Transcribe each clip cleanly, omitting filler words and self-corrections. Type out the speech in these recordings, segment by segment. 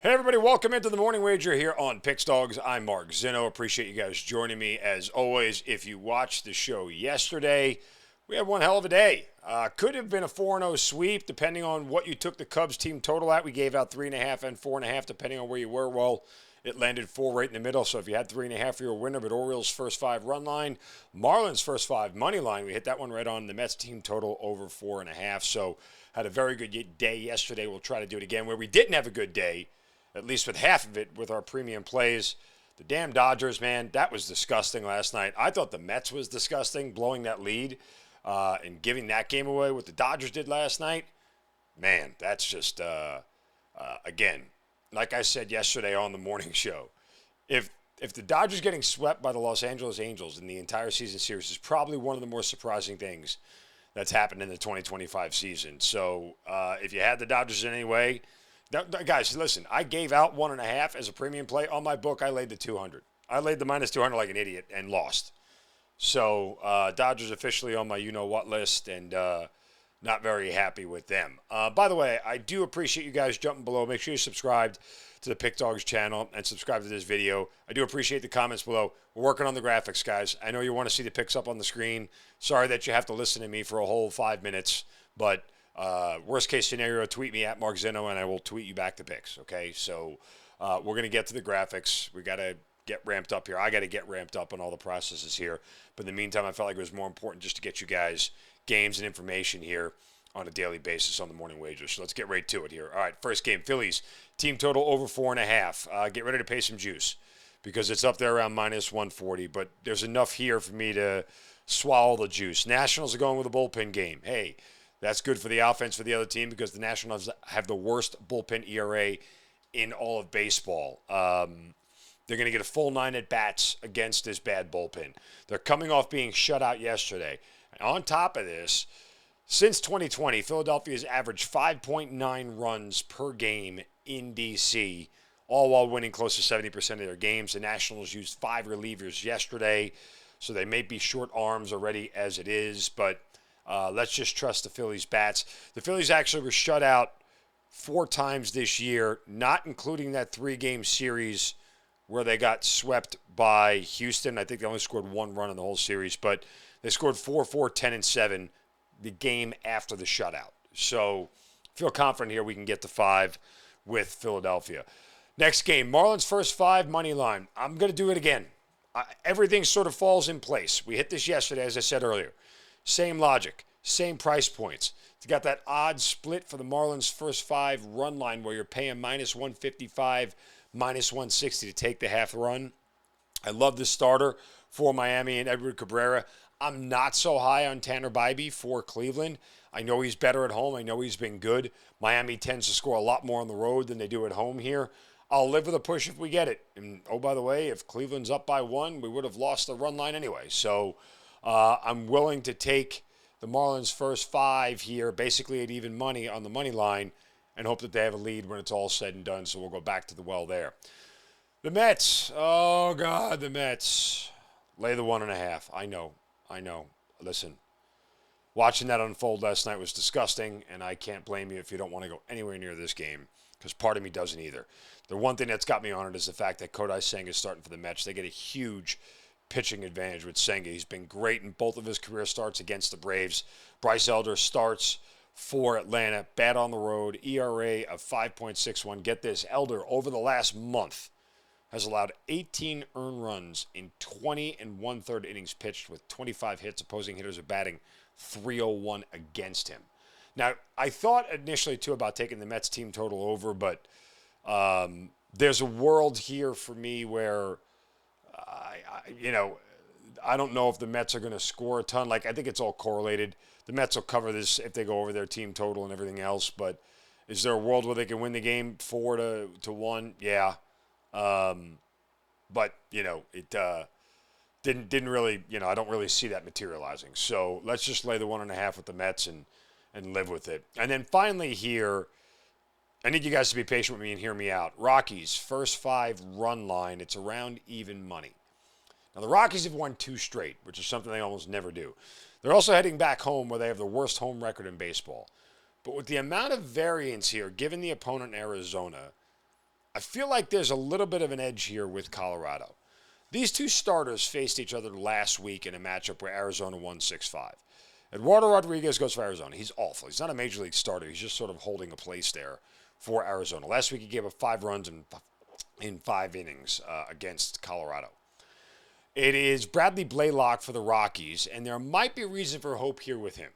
Hey everybody, welcome into the Morning Wager here on Pickdawgz. I'm Mark Zinno. Appreciate you guys joining me as always. If you watched the show yesterday, we had one hell of a day. Could have been a 4-0 sweep depending on what you took the Cubs team total at. We gave out 3.5 and 4.5 depending on where you were. Well, it landed 4 right in the middle. So if you had 3.5, you're a winner. But Orioles first 5 run line, Marlins first 5 money line. We hit that one right on the Mets team total over 4.5. So had a very good day yesterday. We'll try to do it again. Where we didn't have a good day, at least with half of it, with our premium plays. The damn Dodgers, man, that was disgusting last night. I thought the Mets was disgusting, blowing that lead and giving that game away. What the Dodgers did last night, man, that's just, again, like I said yesterday on the morning show, if the Dodgers getting swept by the Los Angeles Angels in the entire season series is probably one of the more surprising things that's happened in the 2025 season. So if you had the Dodgers in any way, guys, listen, I gave out 1.5 as a premium play. On my book, I laid the 200. I laid the minus 200 like an idiot and lost. So Dodgers officially on my you-know-what list, and not very happy with them. By the way, I do appreciate you guys jumping below. Make sure you subscribe to the Pickdawgz channel and subscribe to this video. I do appreciate the comments below. We're working on the graphics, guys. I know you want to see the picks up on the screen. Sorry that you have to listen to me for a whole 5 minutes, but worst case scenario, tweet me at Mark Zinno, and I will tweet you back the picks, okay? So we're going to get to the graphics. We got to get ramped up here. I got to get ramped up on all the processes here. But in the meantime, I felt like it was more important just to get you guys games and information here on a daily basis on the Morning Wager. So let's get right to it here. All right, first game, Phillies. Team total over 4.5. Get ready to pay some juice because it's up there around minus 140. But there's enough here for me to swallow the juice. Nationals are going with a bullpen game. Hey, that's good for the offense for the other team because the Nationals have the worst bullpen ERA in all of baseball. They're going to get a full 9 at-bats against this bad bullpen. They're coming off being shut out yesterday. And on top of this, since 2020, Philadelphia's averaged 5.9 runs per game in D.C., all while winning close to 70% of their games. The Nationals used 5 relievers yesterday, so they may be short arms already as it is, but let's just trust the Phillies' bats. The Phillies actually were shut out 4 times this year, not including that 3-game series where they got swept by Houston. I think they only scored 1 run in the whole series, but they scored 4-4, 10, and 7 the game after the shutout. So feel confident here we can get to 5 with Philadelphia. Next game, Marlins first 5 money line. I'm going to do it again. Everything sort of falls in place. We hit this yesterday, as I said earlier. Same logic, same price points. You got that odd split for the Marlins first 5 run line where you're paying minus 155, minus 160 to take the half run. I love this starter for Miami and Edward Cabrera. I'm not so high on Tanner Bybee for Cleveland. I know he's better at home. I know he's been good. Miami tends to score a lot more on the road than they do at home here. I'll live with a push if we get it. And oh, by the way, if Cleveland's up by 1, we would have lost the run line anyway. So I'm willing to take the Marlins first 5 here, basically at even money on the money line, and hope that they have a lead when it's all said and done. So we'll go back to the well there. The Mets. Oh, God, the Mets. Lay the 1.5. I know. Listen, watching that unfold last night was disgusting, and I can't blame you if you don't want to go anywhere near this game, because part of me doesn't either. The one thing that's got me on it is the fact that Kodai Senga is starting for the Mets. They get a huge pitching advantage with Senga. He's been great in both of his career starts against the Braves. Bryce Elder starts for Atlanta, bad on the road, ERA of 5.61. Get this, Elder over the last month has allowed 18 earned runs in 20 1/3 innings pitched with 25 hits. Opposing hitters are batting .301 against him. Now, I thought initially, too, about taking the Mets team total over, but there's a world here for me where I don't know if the Mets are going to score a ton. Like, I think it's all correlated. The Mets will cover this if they go over their team total and everything else. But is there a world where they can win the game 4-1? Yeah. But it didn't really. I don't really see that materializing. So let's just lay the 1.5 with the Mets and live with it. And then finally here, I need you guys to be patient with me and hear me out. Rockies first 5 run line. It's around even money. Now, the Rockies have won 2 straight, which is something they almost never do. They're also heading back home where they have the worst home record in baseball. But with the amount of variance here, given the opponent in Arizona, I feel like there's a little bit of an edge here with Colorado. These two starters faced each other last week in a matchup where Arizona won 6-5. Eduardo Rodriguez goes for Arizona. He's awful. He's not a major league starter. He's just sort of holding a place there for Arizona. Last week he gave up 5 runs in 5 innings against Colorado. It is Bradley Blaylock for the Rockies, and there might be a reason for hope here with him.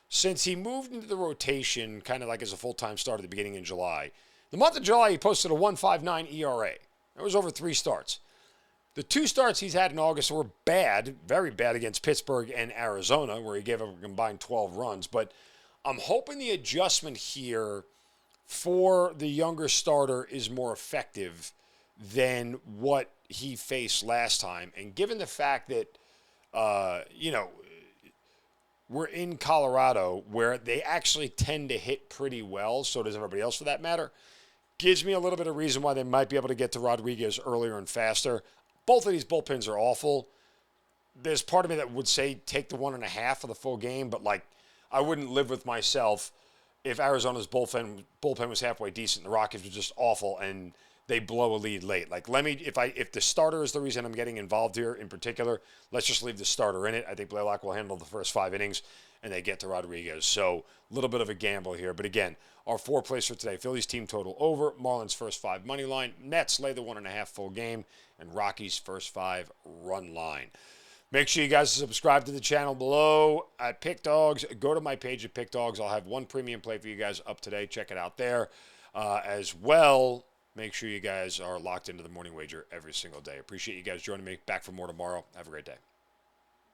Since he moved into the rotation kind of like as a full-time starter at the beginning of July, the month of July he posted a 1.59 ERA. That was over 3 starts. The 2 starts he's had in August were bad, very bad against Pittsburgh and Arizona, where he gave up a combined 12 runs. But I'm hoping the adjustment here for the younger starter is more effective than what he faced last time. And given the fact that, we're in Colorado where they actually tend to hit pretty well, so does everybody else for that matter, gives me a little bit of reason why they might be able to get to Rodriguez earlier and faster. Both of these bullpens are awful. There's part of me that would say take the 1.5 for the full game, but I wouldn't live with myself if Arizona's bullpen was halfway decent. The Rockies were just awful and they blow a lead late. If the starter is the reason I'm getting involved here in particular, let's just leave the starter in it. I think Blaylock will handle the first 5 innings and they get to Rodriguez. So a little bit of a gamble here. But again, our 4 plays for today: Phillies team total over, Marlins first 5 money line, Mets lay the 1.5 full game, and Rockies first 5 run line. Make sure you guys subscribe to the channel below at Pick Dawgz. Go to my page at Pick Dawgz. I'll have 1 premium play for you guys up today. Check it out there. As well, make sure you guys are locked into the morning wager every single day. Appreciate you guys joining me. Back for more tomorrow. Have a great day.